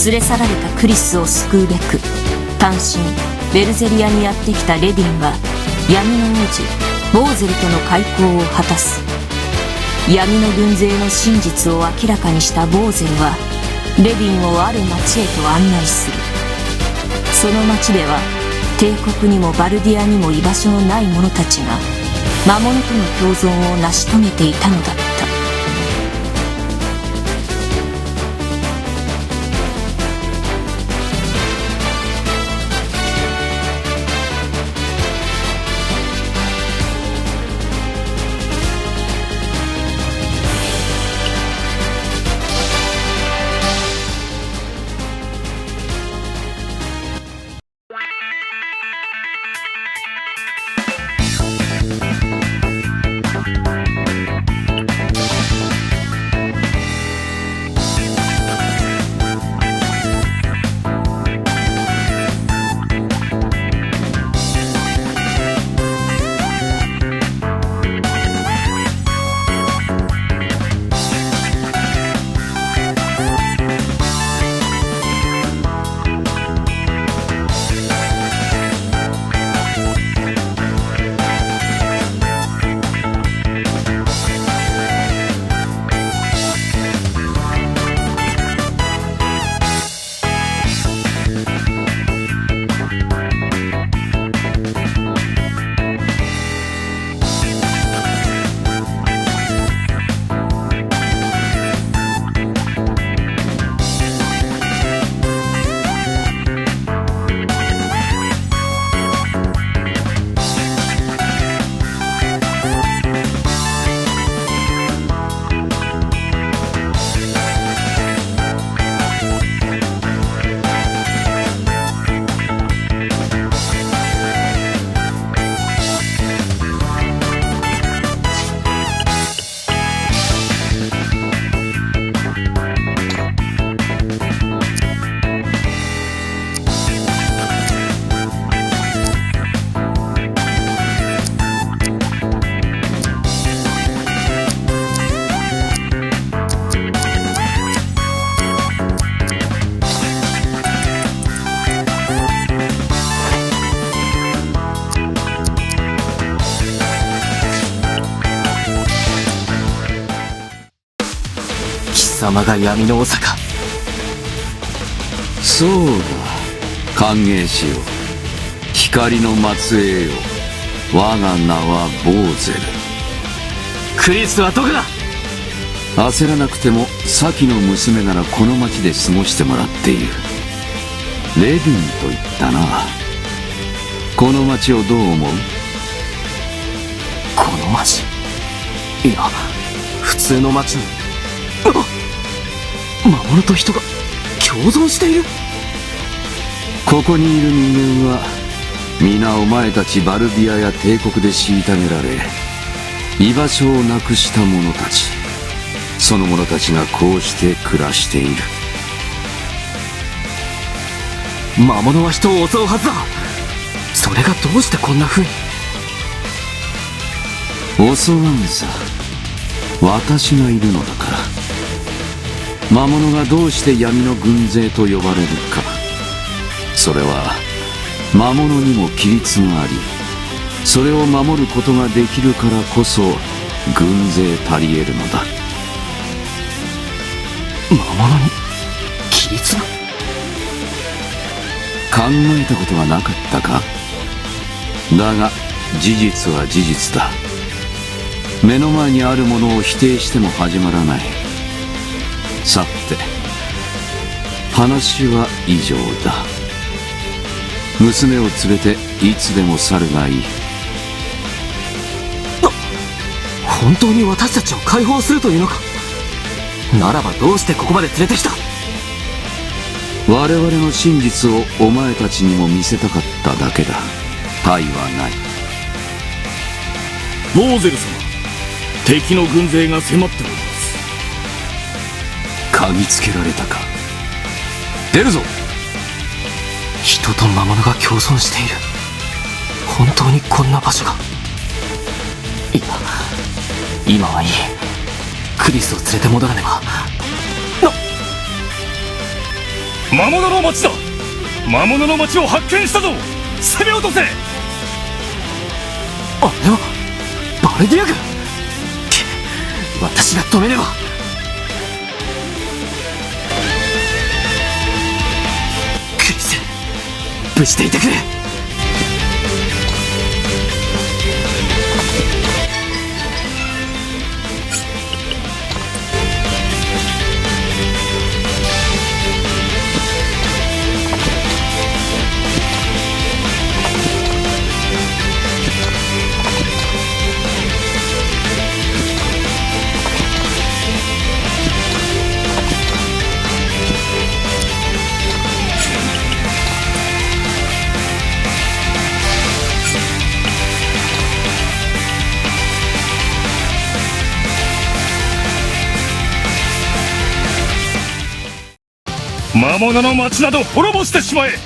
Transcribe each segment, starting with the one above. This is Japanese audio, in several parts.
連れ去られたクリスを救うべく単身ベルゼリアにやってきたレディンは闇の王子ボーゼルとの開口を果たす。闇の軍勢の真実を明らかにしたボーゼルはレディンをある町へと案内する。その町では帝国にもバルディアにも居場所のない者たちが魔物との共存を成し遂げていたのだった。貴様が闇の長か。そうだ、歓迎しよう。光の末裔よ、我が名はボーゼル。クリスはどこだ。焦らなくても先の娘ならこの町で過ごしてもらっている。レディンと言ったな。この町をどう思う？この町、いや普通の町に魔物と人が共存している。ここにいる人間は皆お前たちバルディアや帝国で虐げられ居場所をなくした者たち。その者たちがこうして暮らしている。魔物は人を襲うはずだ。それがどうしてこんな風に。襲わんさ、私がいるのだから。魔物がどうして闇の軍勢と呼ばれるか、それは魔物にも規律があり、それを守ることができるからこそ軍勢足り得るのだ。魔物に規律が？考えたことはなかったか？だが事実は事実だ。目の前にあるものを否定しても始まらない。さて、話は以上だ。娘を連れていつでも去るがいい。本当に私たちを解放するというのか。ならばどうしてここまで連れてきた。我々の真実をお前たちにも見せたかっただけだ。他意はない。ボーゼル様、敵の軍勢が迫っております。嗅ぎつけられたか。出るぞ。人と魔物が共存している。本当にこんな場所が。いや、今はいい。クリスを連れて戻らねば。魔物の町だ。魔物の町を発見したぞ。攻め落とせ。あれはバルディア軍。私が止めねば。クリス、無事でいてくれ。魔物の町など滅ぼしてしまえ。こ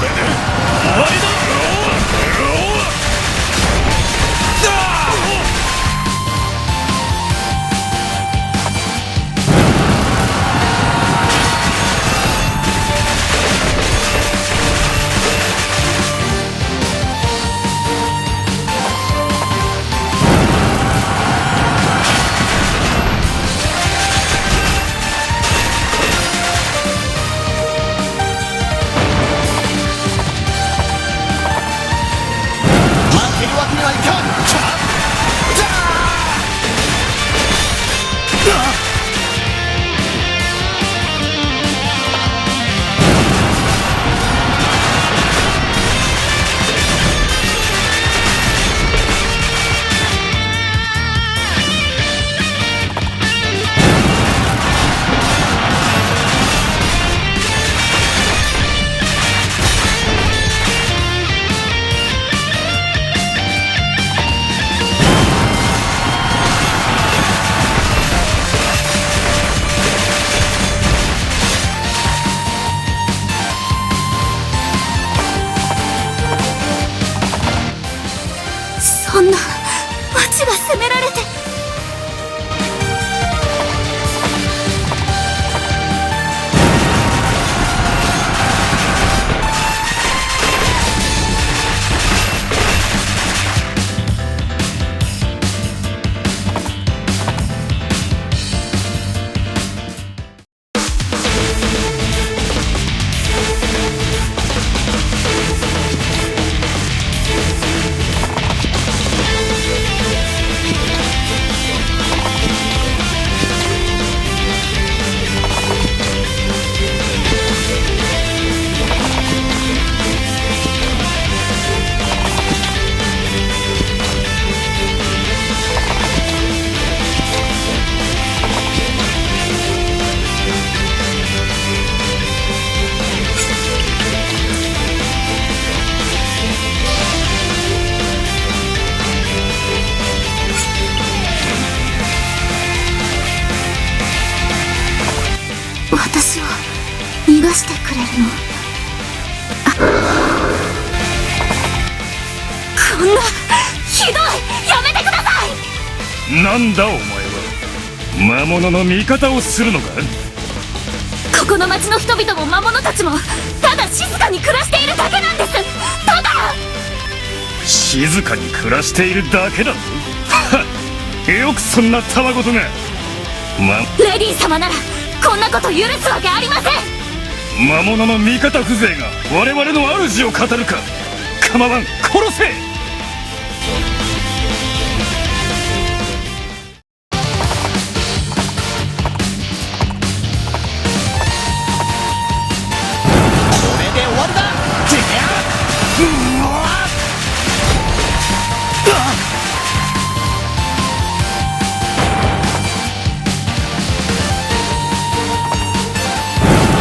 れで終わりだ。そんな町が攻められて。私を逃がしてくれるの？こんなひどい、やめてください。なんだお前は魔物の味方をするのか。ここの町の人々も魔物たちもただ静かに暮らしているだけなんです。ただ静かに暮らしているだけだぞ。はっ、よくそんなたわごとが。レディ様ならこんなこと許すわけありません。魔物の味方風情が我々の主を語るか。構わん、殺せ。これで終わりだ。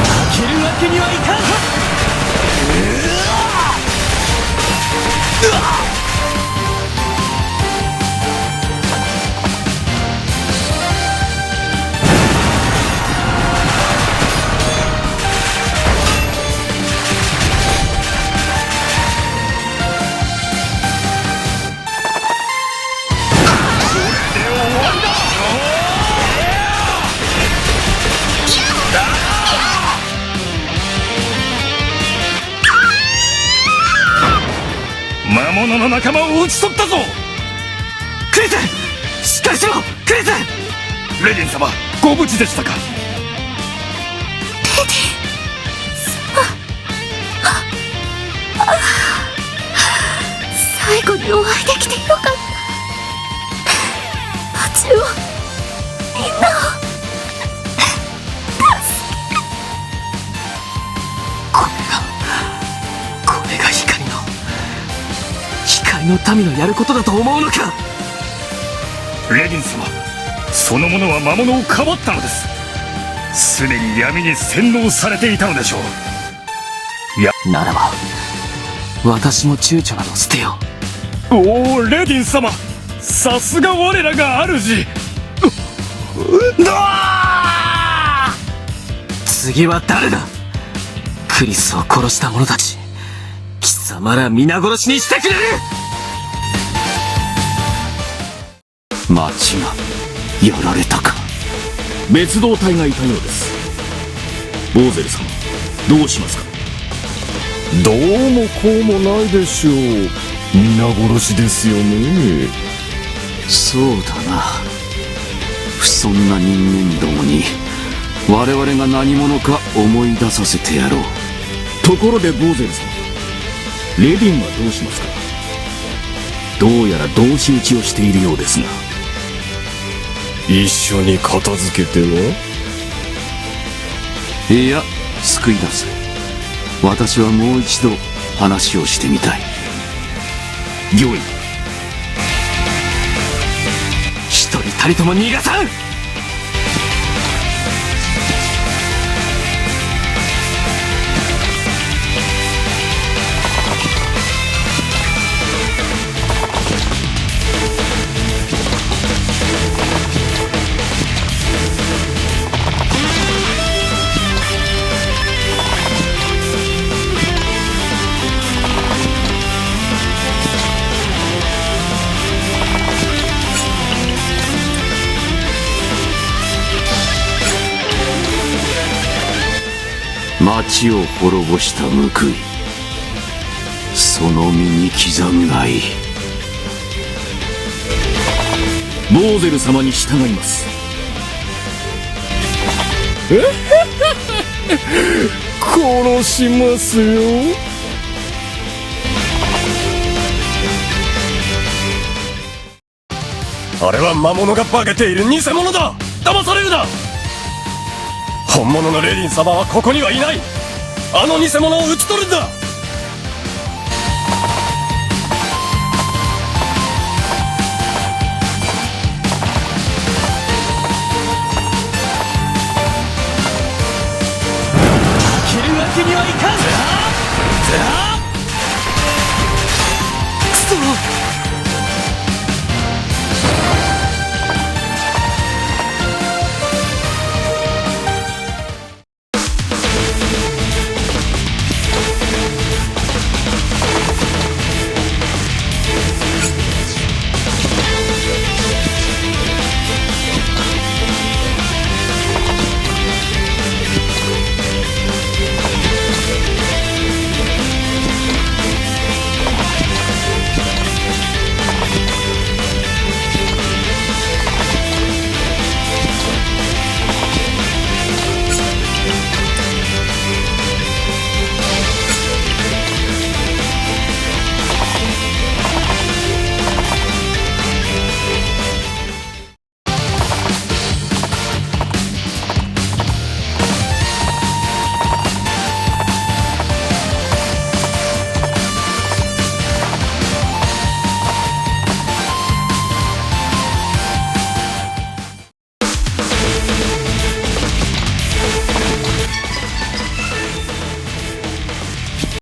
負けるわけにはいかん。魔物の仲間を討ち取ったぞ。クリス、しっかりしろクリス。レディン様、ご無事でしたか。最後にお会いできてよかった。町を、みんなをこれが光の民のやることだと思うのか。レディン様、その者は魔物をかばったのです。すでに闇に洗脳されていたのでしょう。ならば私も躊躇など捨てよおお、レディン様、さすが我らが主。次は誰だ。クリスを殺した者たち、貴様ら皆殺しにしてくれる。町がやられたか。別動隊がいたようです。ボーゼル様、どうしますか。どうもこうもないでしょう。皆殺しですよね。そうだな。不遜な人間どもに我々が何者か思い出させてやろう。ところでボーゼル様、レディンはどうしますか。どうやら同士討ちをしているようですが。一緒に片付けては。いや、救い出せ。私はもう一度話をしてみたい。御意。一人たりとも逃がさん。町を滅ぼした報い、その身に刻むがいい。ボーゼル様に従います。殺しますよ。あれは魔物が化けている偽物だ。騙されるな。本物のレディン様はここにはいない。あの偽物を討ち取るんだ。